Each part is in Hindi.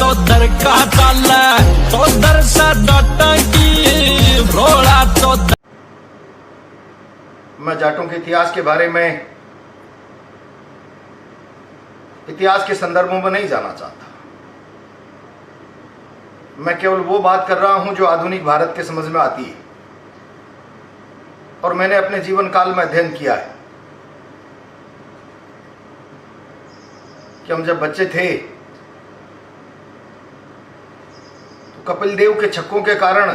तो दर का चाला तो दर सा डाटा की रोड़ा तो मैं जाटों के इतिहास के बारे में इतिहास के संदर्भों में नहीं जाना चाहता। मैं केवल वो बात कर रहा हूं जो आधुनिक भारत के समझ में आती है और मैंने अपने जीवन काल में अध्ययन किया है कि हम जब बच्चे थे तो कपिल देव के छक्कों के कारण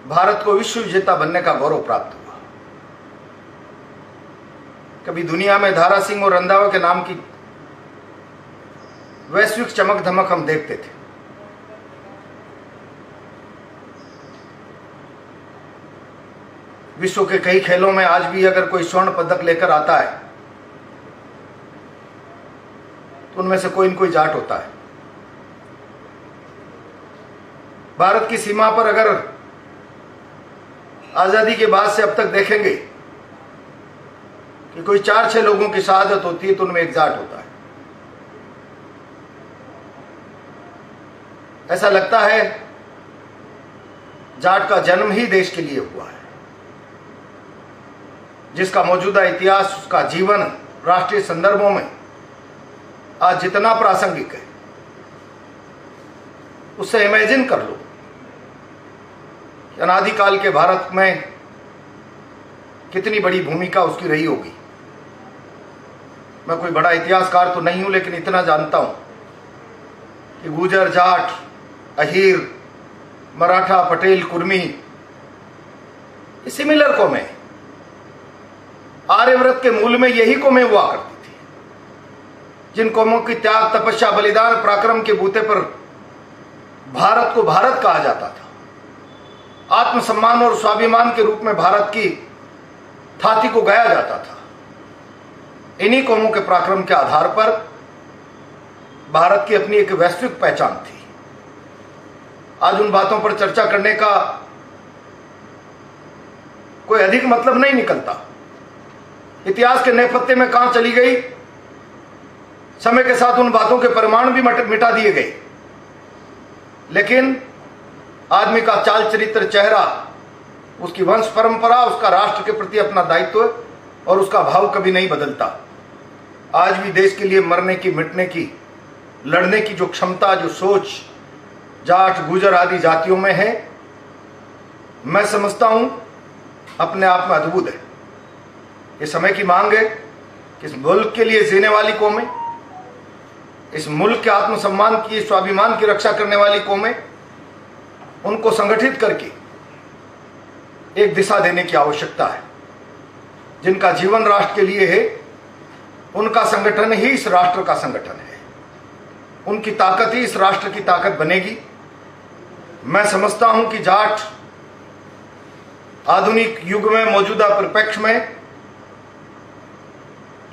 भारत को विश्व विजेता बनने का गौरव प्राप्त हुआ। कभी दुनिया में दारा सिंह और रंधावा के नाम की वैश्विक चमक धमक हम देखते थे। विश्व के कई खेलों में आज भी अगर कोई स्वर्ण पदक लेकर आता है तो उनमें से कोई न कोई जाट होता है। भारत की सीमा पर अगर आजादी के बाद से अब तक देखेंगे कि कोई 4-6 लोगों की शहादत होती है तो उनमें एक जाट होता है। ऐसा लगता है जाट का जन्म ही देश के लिए हुआ है, जिसका मौजूदा इतिहास, उसका जीवन राष्ट्रीय संदर्भों में आज जितना प्रासंगिक है उससे इमेजिन कर लो कि अनादिकाल के भारत में कितनी बड़ी भूमिका उसकी रही होगी। मैं कोई बड़ा इतिहासकार तो नहीं हूं, लेकिन इतना जानता हूं कि गुर्जर, जाट, अहीर, मराठा, पटेल, कुर्मी ये सिमिलर कौमें, आर्यव्रत के मूल में यही कौमें हुआ करती थी, जिन कौमों की त्याग, तपस्या, बलिदान, पराक्रम के बूते पर भारत को भारत कहा जाता था। आत्मसम्मान और स्वाभिमान के रूप में भारत की थाती को गाया जाता था। इन्हीं कौमों के पराक्रम के आधार पर भारत की अपनी एक वैश्विक पहचान थी। आज उन बातों पर चर्चा करने का कोई अधिक मतलब नहीं निकलता। इतिहास के नेपथ्य में कहां चली गई, समय के साथ उन बातों के परिमाण भी मिटा दिए गए, लेकिन आदमी का चाल चरित्र, चेहरा, उसकी वंश परंपरा, उसका राष्ट्र के प्रति अपना दायित्व और उसका भाव कभी नहीं बदलता। आज भी देश के लिए मरने की, मिटने की, लड़ने की जो क्षमता, जो सोच जाट, गुर्जर आदि जातियों में है, मैं समझता हूं अपने आप में अद्भुत है। ये समय की मांग है कि इस मुल्क के लिए जीने वाली कौमें, इस मुल्क के आत्मसम्मान की, स्वाभिमान की रक्षा करने वाली कौमें, उनको संगठित करके एक दिशा देने की आवश्यकता है। जिनका जीवन राष्ट्र के लिए है, उनका संगठन ही इस राष्ट्र का संगठन है, उनकी ताकत ही इस राष्ट्र की ताकत बनेगी। मैं समझता हूं कि जाट आधुनिक युग में, मौजूदा परिप्रेक्ष्य में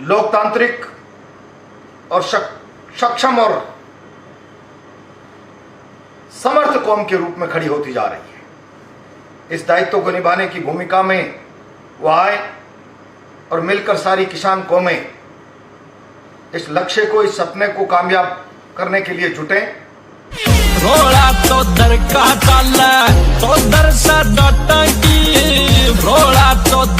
लोकतांत्रिक और सक्षम और समर्थ कौम के रूप में खड़ी होती जा रही है। इस दायित्व को निभाने की भूमिका में वो आए और मिलकर सारी किसान कौमें इस लक्ष्य को, इस सपने को कामयाब करने के लिए जुटें। रोड़ा तो दर का चाला तो दर सा डाटा की रोड़ा तो